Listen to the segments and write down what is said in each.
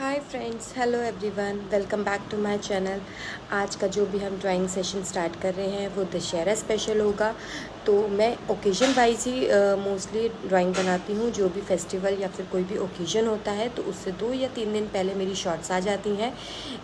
Hi friends, hello everyone, welcome back to my channel. आज का जो भी हम ड्राइंग सेशन स्टार्ट कर रहे हैं वो दशहरा स्पेशल होगा। तो मैं ओकेजन वाइज ही मोस्टली ड्राइंग बनाती हूँ। जो भी फेस्टिवल या फिर कोई भी ओकेजन होता है तो उससे 2 या 3 दिन पहले मेरी शॉर्ट्स आ जाती हैं।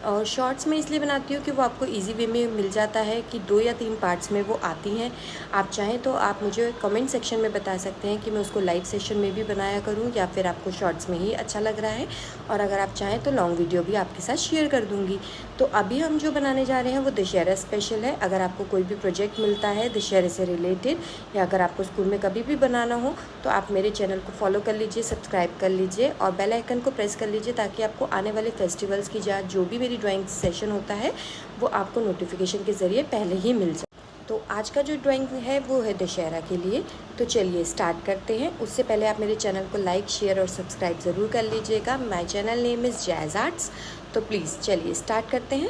और शॉर्ट्स मैं इसलिए बनाती हूँ कि वो आपको ईजी वे में मिल जाता है कि 2 या 3 पार्ट्स में वो आती हैं। आप चाहें तो आप मुझे कमेंट सेक्शन में बता सकते हैं कि मैं उसको लाइव सेशन में भी बनाया करूँ या फिर आपको शॉर्ट्स में ही अच्छा लग रहा है। और अगर आप चाहें तो लॉन्ग वीडियो भी आपके साथ शेयर कर दूँगी। तो अभी हम जो बनाने जा रहे हैं वो दशहरा स्पेशल है। अगर आपको कोई भी प्रोजेक्ट मिलता है दशहरे से रिलेटेड या अगर आपको स्कूल में कभी भी बनाना हो तो आप मेरे चैनल को फॉलो कर लीजिए, सब्सक्राइब कर लीजिए और बेल आइकन को प्रेस कर लीजिए ताकि आपको आने वाले फेस्टिवल्स की जो भी मेरी ड्राइंग सेशन होता है वो आपको नोटिफिकेशन के ज़रिए पहले ही मिल जाए। तो आज का जो ड्राइंग है वो है दशहरा के लिए। तो चलिए स्टार्ट करते हैं। उससे पहले आप मेरे चैनल को लाइक, शेयर और सब्सक्राइब ज़रूर कर लीजिएगा। My channel name is jazz arts. तो प्लीज़ चलिए स्टार्ट करते हैं।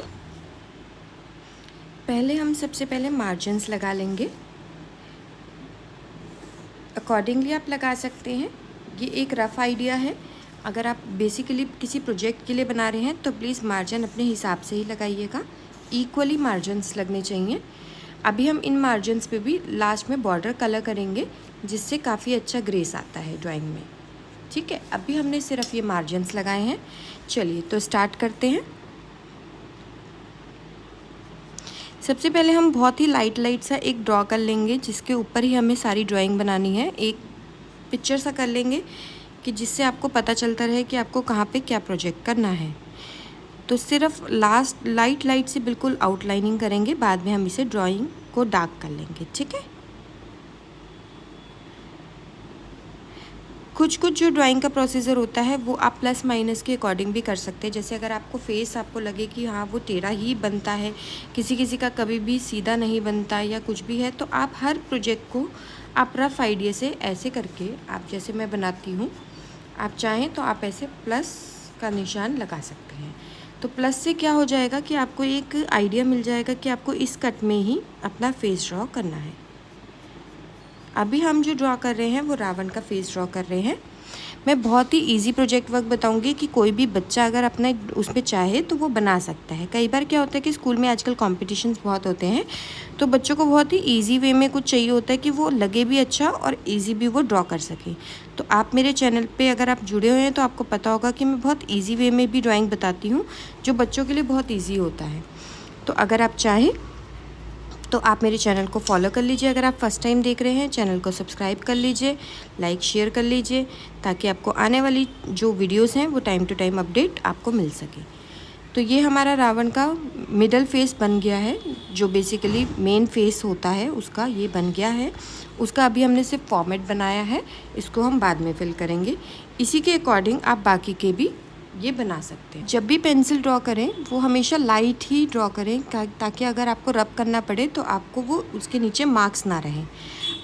पहले हम सबसे पहले मार्जिन्स लगा लेंगे। अकॉर्डिंगली आप लगा सकते हैं। ये एक रफ़ आइडिया है। अगर आप बेसिकली किसी प्रोजेक्ट के लिए बना रहे हैं तो प्लीज़ मार्जिन अपने हिसाब से ही लगाइएगा। इक्वली मार्जिन्स लगने चाहिए। अभी हम इन मार्जिन्स पे भी लास्ट में बॉर्डर कलर करेंगे जिससे काफ़ी अच्छा ग्रेस आता है ड्राइंग में। ठीक है, अभी हमने सिर्फ ये मार्जिन्स लगाए हैं। चलिए तो स्टार्ट करते हैं। सबसे पहले हम बहुत ही लाइट सा एक ड्रॉ कर लेंगे जिसके ऊपर ही हमें सारी ड्राइंग बनानी है। एक पिक्चर सा कर लेंगे कि जिससे आपको पता चलता रहे कि आपको कहाँ पे क्या प्रोजेक्ट करना है। तो सिर्फ लास्ट लाइट से बिल्कुल आउटलाइनिंग करेंगे, बाद में हम इसे ड्राइंग को डार्क कर लेंगे। ठीक है, कुछ जो ड्राइंग का प्रोसीजर होता है वो आप प्लस माइनस के अकॉर्डिंग भी कर सकते हैं। जैसे अगर आपको फेस आपको लगे कि हाँ वो टेढ़ा ही बनता है, किसी का कभी भी सीधा नहीं बनता या कुछ भी है, तो आप हर प्रोजेक्ट को आप रफ आइडिया से ऐसे करके आप जैसे मैं बनाती हूँ, आप चाहें तो आप ऐसे प्लस का निशान लगा सकते हैं। तो प्लस से क्या हो जाएगा कि आपको एक आइडिया मिल जाएगा कि आपको इस कट में ही अपना फेस ड्रॉ करना है। अभी हम जो ड्रॉ कर रहे हैं वो रावण का फेस ड्रॉ कर रहे हैं। मैं बहुत ही इजी प्रोजेक्ट वर्क बताऊंगी कि कोई भी बच्चा अगर अपना उस पर चाहे तो वो बना सकता है। कई बार क्या होता है कि स्कूल में आजकल कॉम्पिटिशन्स बहुत होते हैं तो बच्चों को बहुत ही इजी वे में कुछ चाहिए होता है कि वो लगे भी अच्छा और इजी भी वो ड्रॉ कर सके। तो आप मेरे चैनल पे अगर आप जुड़े हुए हैं तो आपको पता होगा कि मैं बहुत ईजी वे में भी ड्राइंग बताती हूँ जो बच्चों के लिए बहुत ईजी होता है। तो अगर आप चाहें तो आप मेरे चैनल को फॉलो कर लीजिए। अगर आप फर्स्ट टाइम देख रहे हैं चैनल को सब्सक्राइब कर लीजिए, लाइक शेयर कर लीजिए ताकि आपको आने वाली जो वीडियोस हैं वो टाइम टू टाइम अपडेट आपको मिल सके। तो ये हमारा रावण का मिडल फेस बन गया है, जो बेसिकली मेन फेस होता है उसका ये बन गया है। उसका अभी हमने सिर्फ फॉर्मेट बनाया है, इसको हम बाद में फिल करेंगे। इसी के अकॉर्डिंग आप बाकी के भी ये बना सकते हैं। जब भी पेंसिल ड्रॉ करें वो हमेशा लाइट ही ड्रॉ करें ताकि अगर आपको रब करना पड़े तो आपको वो उसके नीचे मार्क्स ना रहें।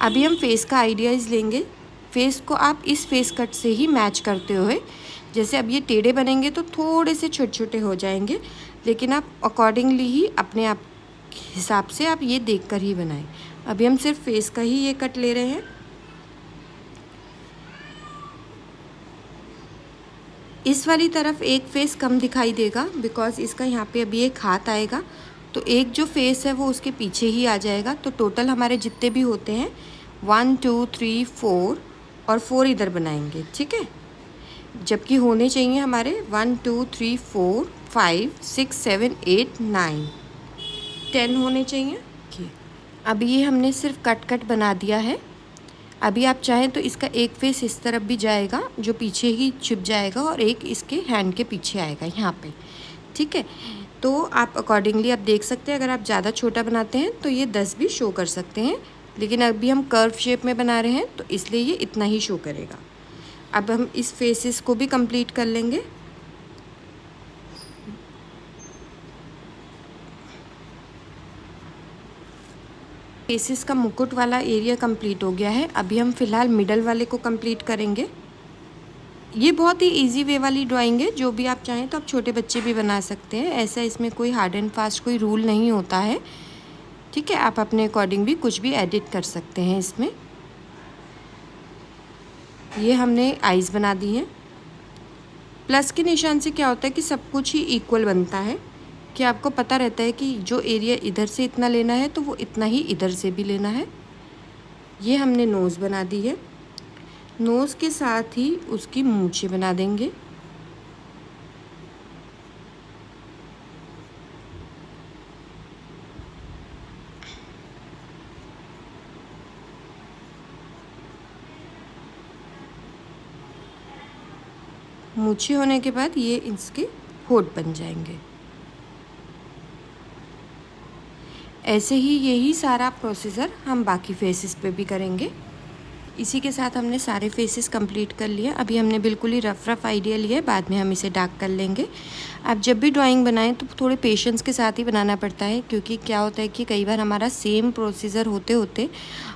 अभी हम फेस का आइडियाज़ लेंगे। फेस को आप इस फेस कट से ही मैच करते हुए, जैसे अब ये टेढ़े बनेंगे तो थोड़े से छोटे हो जाएंगे, लेकिन आप अकॉर्डिंगली ही अपने आप हिसाब से आप ये देख कर ही बनाएं। अभी हम सिर्फ फेस का ही ये कट ले रहे हैं। इस वाली तरफ एक फेस कम दिखाई देगा बिकॉज इसका यहाँ पे अभी एक हाथ आएगा, तो एक जो फेस है वो उसके पीछे ही आ जाएगा। तो टोटल हमारे जितने भी होते हैं 1 2 3 4 और 4 इधर बनाएंगे। ठीक है, जबकि होने चाहिए हमारे 1 2 3 4 5 6 7 8 9 10 होने चाहिए। अभी ये हमने सिर्फ कट बना दिया है। अभी आप चाहें तो इसका एक फेस इस तरफ भी जाएगा जो पीछे ही छिप जाएगा और एक इसके हैंड के पीछे आएगा यहाँ पे। ठीक है, तो आप अकॉर्डिंगली आप देख सकते हैं। अगर आप ज़्यादा छोटा बनाते हैं तो ये 10 भी शो कर सकते हैं, लेकिन अभी हम कर्व शेप में बना रहे हैं तो इसलिए ये इतना ही शो करेगा। अब हम इस फेसेस को भी कंप्लीट कर लेंगे। फेसेस का मुकुट वाला एरिया कंप्लीट हो गया है। अभी हम फ़िलहाल मिडल वाले को कंप्लीट करेंगे। ये बहुत ही इजी वे वाली ड्राइंग है, जो भी आप चाहें तो आप छोटे बच्चे भी बना सकते हैं। ऐसा इसमें कोई हार्ड एंड फास्ट कोई रूल नहीं होता है। ठीक है, आप अपने अकॉर्डिंग भी कुछ भी एडिट कर सकते हैं इसमें। ये हमने आइज़ बना दी हैं। प्लस के निशान से क्या होता है कि सब कुछ ही इक्वल बनता है, कि आपको पता रहता है कि जो एरिया इधर से इतना लेना है तो वो इतना ही इधर से भी लेना है। ये हमने नोज़ बना दी है। नोज़ के साथ ही उसकी मूंछें बना देंगे। मूछे होने के बाद ये इसके होठ बन जाएंगे। ऐसे ही यही सारा प्रोसीजर हम बाकी फेसेस पे भी करेंगे। इसी के साथ हमने सारे फेसेस कंप्लीट कर लिए। अभी हमने बिल्कुल ही रफ आइडिया लिया है, बाद में हम इसे डार्क कर लेंगे। आप जब भी ड्राइंग बनाएं तो थोड़े पेशेंस के साथ ही बनाना पड़ता है, क्योंकि क्या होता है कि कई बार हमारा सेम प्रोसीजर होते होते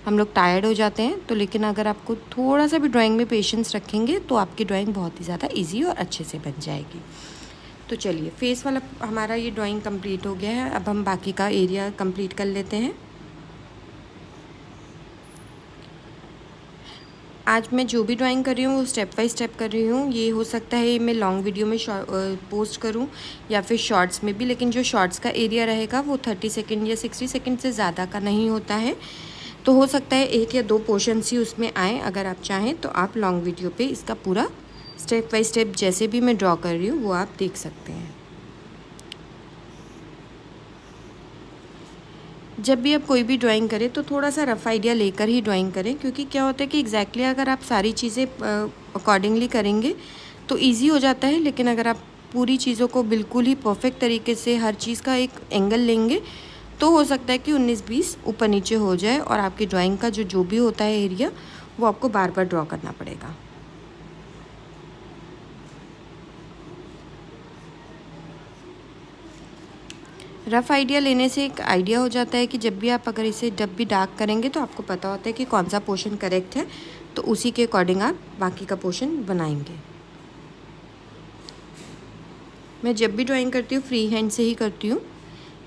हम लोग टायर्ड हो जाते हैं। तो लेकिन अगर आपको थोड़ा सा भी ड्राइंग में पेशेंस रखेंगे तो आपकी ड्राइंग बहुत ही ज़्यादा ईजी और अच्छे से बन जाएगी। तो चलिए, फेस वाला हमारा ये ड्राइंग कंप्लीट हो गया है। अब हम बाकी का एरिया कंप्लीट कर लेते हैं। आज मैं जो भी ड्राइंग कर रही हूँ वो स्टेप बाय स्टेप कर रही हूँ। ये हो सकता है मैं लॉन्ग वीडियो में पोस्ट करूँ या फिर शॉर्ट्स में भी, लेकिन जो शॉर्ट्स का एरिया रहेगा वो 30 सेकेंड या 60 सेकेंड से ज़्यादा का नहीं होता है। तो हो सकता है 1 या 2 पोर्शंस ही उसमें आए। अगर आप चाहें तो आप लॉन्ग वीडियो पे इसका पूरा स्टेप बाय स्टेप जैसे भी मैं ड्रॉ कर रही हूँ वो आप देख सकते हैं। जब भी आप कोई भी ड्राइंग करें तो थोड़ा सा रफ़ आइडिया लेकर ही ड्राइंग करें, क्योंकि क्या होता है कि एग्जैक्टली अगर आप सारी चीज़ें अकॉर्डिंगली करेंगे तो इजी हो जाता है। लेकिन अगर आप पूरी चीज़ों को बिल्कुल ही परफेक्ट तरीके से हर चीज़ का एक एंगल लेंगे तो हो सकता है कि 19-20 ऊपर नीचे हो जाए और आपकी ड्राइंग का जो भी होता है एरिया वो आपको बार बार ड्रॉ करना पड़ेगा। रफ़ आइडिया लेने से एक आइडिया हो जाता है कि जब भी आप अगर इसे जब भी डार्क करेंगे तो आपको पता होता है कि कौन सा पोर्शन करेक्ट है, तो उसी के अकॉर्डिंग आप बाकी का पोर्शन बनाएंगे। मैं जब भी ड्राइंग करती हूँ फ्री हैंड से ही करती हूँ,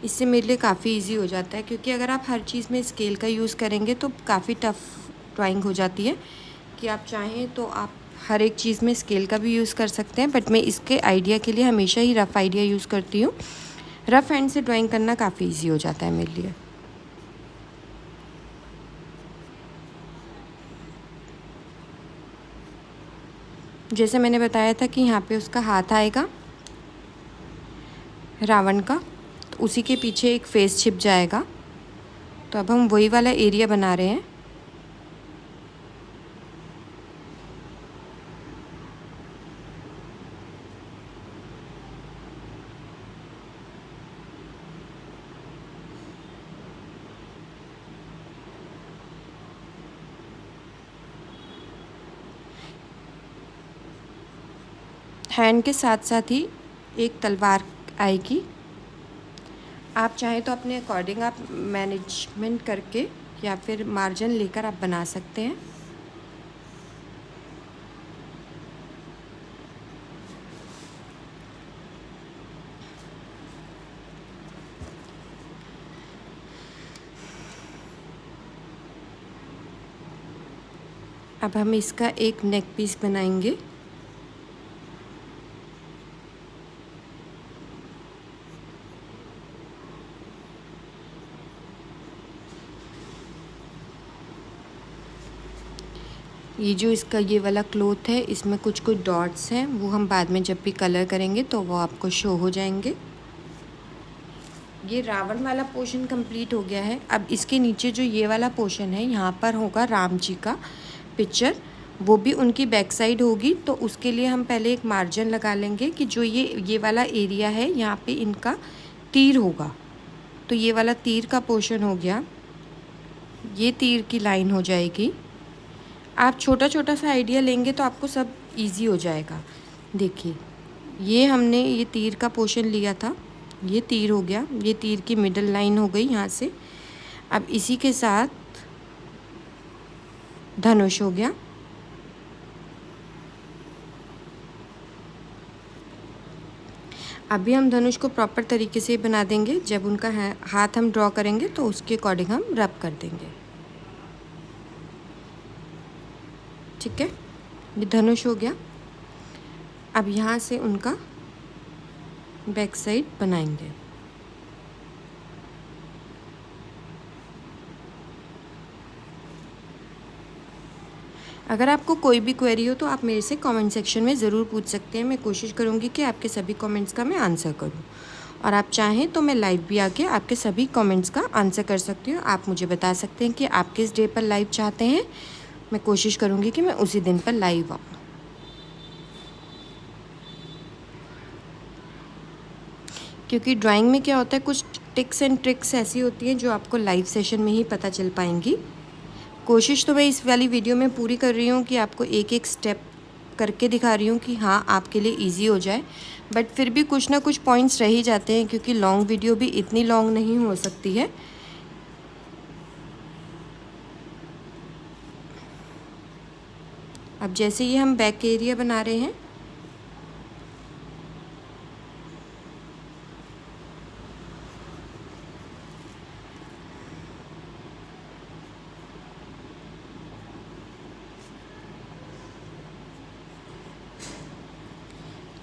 इससे मेरे लिए काफ़ी इजी हो जाता है। क्योंकि अगर आप हर चीज़ में स्केल का यूज़ करेंगे तो काफ़ी टफ ड्राइंग हो जाती है। कि आप चाहें तो आप हर एक चीज़ में स्केल का भी यूज़ कर सकते हैं, बट मैं इसके आइडिया के लिए हमेशा ही रफ़ आइडिया यूज़ करती हूँ। रफ़ हैंड से ड्राइंग करना काफ़ी इजी हो जाता है मेरे लिए। जैसे मैंने बताया था कि यहाँ पे उसका हाथ आएगा रावण का, तो उसी के पीछे एक फेस छिप जाएगा। तो अब हम वही वाला एरिया बना रहे हैं। हैंड के साथ साथ ही एक तलवार आएगी। आप चाहें तो अपने अकॉर्डिंग आप मैनेजमेंट करके या फिर मार्जिन लेकर आप बना सकते हैं। अब हम इसका एक नेक पीस बनाएंगे। ये जो इसका ये वाला क्लॉथ है, इसमें कुछ कुछ डॉट्स हैं, वो हम बाद में जब भी कलर करेंगे तो वो आपको शो हो जाएंगे। ये रावण वाला पोर्शन कंप्लीट हो गया है। अब इसके नीचे जो ये वाला पोर्शन है, यहाँ पर होगा राम जी का पिक्चर, वो भी उनकी बैक साइड होगी। तो उसके लिए हम पहले एक मार्जिन लगा लेंगे कि जो ये वाला एरिया है यहाँ पे इनका तीर होगा। तो ये वाला तीर का पोर्शन हो गया, ये तीर की लाइन हो जाएगी। आप छोटा छोटा सा आइडिया लेंगे तो आपको सब इजी हो जाएगा। देखिए, ये हमने ये तीर का पोर्शन लिया था, ये तीर हो गया, ये तीर की मिडल लाइन हो गई यहाँ से। अब इसी के साथ धनुष हो गया। अभी हम धनुष को प्रॉपर तरीके से बना देंगे। जब उनका हाथ हम ड्रॉ करेंगे तो उसके अकॉर्डिंग हम रब कर देंगे। ठीक है, ये धनुष हो गया। अब यहाँ से उनका बैक साइड बनाएंगे। अगर आपको कोई भी क्वेरी हो तो आप मेरे से कमेंट सेक्शन में ज़रूर पूछ सकते हैं। मैं कोशिश करूँगी कि आपके सभी कमेंट्स का मैं आंसर करूँ, और आप चाहें तो मैं लाइव भी आके आपके सभी कमेंट्स का आंसर कर सकती हूँ। आप मुझे बता सकते हैं कि आप किस डे पर लाइव चाहते हैं, मैं कोशिश करूँगी कि मैं उसी दिन पर लाइव आऊँ। क्योंकि ड्राइंग में क्या होता है, कुछ टिप्स एंड ट्रिक्स ऐसी होती हैं जो आपको लाइव सेशन में ही पता चल पाएंगी। कोशिश तो मैं इस वाली वीडियो में पूरी कर रही हूँ कि आपको एक एक स्टेप करके दिखा रही हूँ कि हाँ आपके लिए इजी हो जाए, बट फिर भी कुछ ना कुछ पॉइंट्स रह ही जाते हैं, क्योंकि लॉन्ग वीडियो भी इतनी लॉन्ग नहीं हो सकती है। अब जैसे ये हम बैक एरिया बना रहे हैं,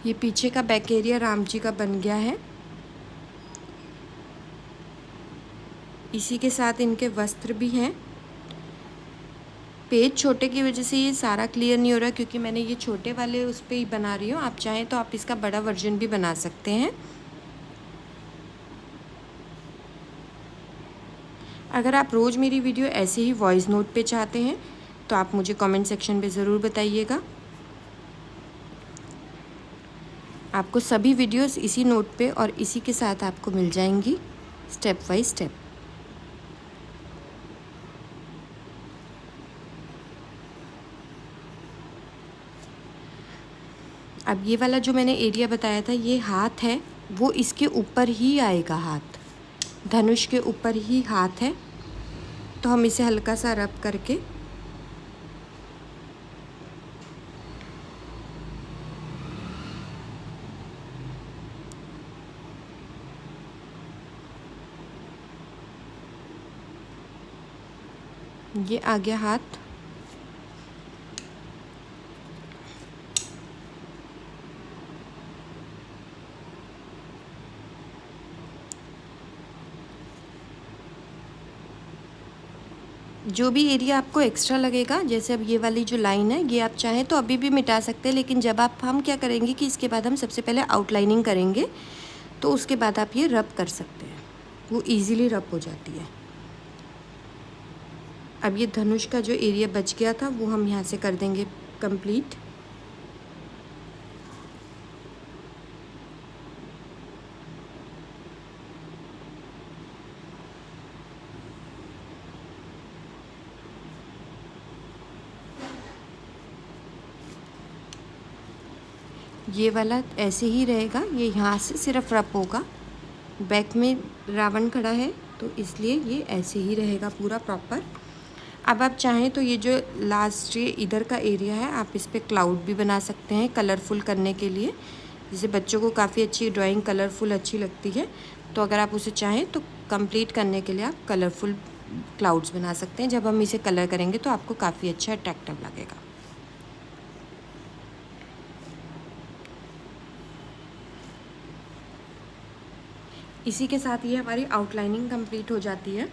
ये पीछे का बैक एरिया राम जी का बन गया है। इसी के साथ इनके वस्त्र भी हैं। पेज छोटे की वजह से ये सारा क्लियर नहीं हो रहा, क्योंकि मैंने ये छोटे वाले उस पर ही बना रही हूँ। आप चाहें तो आप इसका बड़ा वर्जन भी बना सकते हैं। अगर आप रोज़ मेरी वीडियो ऐसे ही वॉइस नोट पे चाहते हैं तो आप मुझे कमेंट सेक्शन में ज़रूर बताइएगा। आपको सभी वीडियोस इसी नोट पे और इसी के साथ आपको मिल जाएंगी स्टेप बाय स्टेप। अब ये वाला जो मैंने एरिया बताया था, ये हाथ है, वो इसके ऊपर ही आएगा। हाथ धनुष के ऊपर ही हाथ है, तो हम इसे हल्का सा रब करके ये आ गया हाथ। जो भी एरिया आपको एक्स्ट्रा लगेगा, जैसे अब ये वाली जो लाइन है, ये आप चाहें तो अभी भी मिटा सकते हैं, लेकिन जब हम क्या करेंगे कि इसके बाद हम सबसे पहले आउटलाइनिंग करेंगे, तो उसके बाद आप ये रब कर सकते हैं, वो इजीली रब हो जाती है। अब ये धनुष का जो एरिया बच गया था वो हम यहाँ से कर देंगे कंप्लीट। ये वाला ऐसे ही रहेगा, ये यहाँ से सिर्फ रब होगा। बैक में रावण खड़ा है तो इसलिए ये ऐसे ही रहेगा पूरा प्रॉपर। अब आप चाहें तो ये जो लास्ट ये इधर का एरिया है, आप इस पर क्लाउड भी बना सकते हैं कलरफुल करने के लिए। जैसे बच्चों को काफ़ी अच्छी ड्राइंग कलरफुल अच्छी लगती है, तो अगर आप उसे चाहें तो कंप्लीट करने के लिए आप कलरफुल क्लाउड्स बना सकते हैं। जब हम इसे कलर करेंगे तो आपको काफ़ी अच्छा अट्रैक्टिव लगेगा। इसी के साथ ये हमारी आउटलाइनिंग कंप्लीट हो जाती है।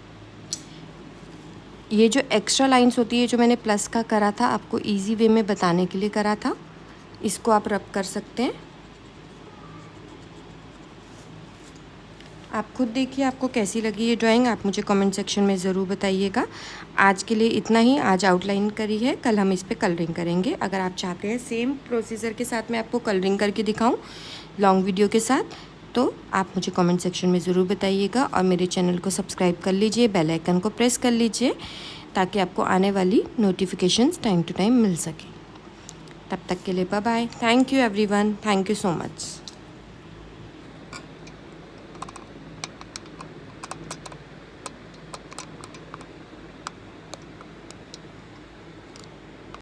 ये जो एक्स्ट्रा लाइंस होती है, जो मैंने प्लस का करा था, आपको इजी वे में बताने के लिए करा था, इसको आप रब कर सकते हैं। आप खुद देखिए आपको कैसी लगी ये ड्राइंग, आप मुझे कमेंट सेक्शन में ज़रूर बताइएगा। आज के लिए इतना ही। आज आउटलाइन करी है, कल हम इस पर कलरिंग करेंगे। अगर आप चाहते हैं सेम प्रोसीजर के साथ मैं आपको कलरिंग करके दिखाऊं लॉन्ग वीडियो के साथ, तो आप मुझे कमेंट सेक्शन में ज़रूर बताइएगा। और मेरे चैनल को सब्सक्राइब कर लीजिए, बेल आइकन को प्रेस कर लीजिए, ताकि आपको आने वाली नोटिफिकेशंस टाइम टू टाइम मिल सके। तब तक के लिए bye bye. Thank you everyone, thank you so much.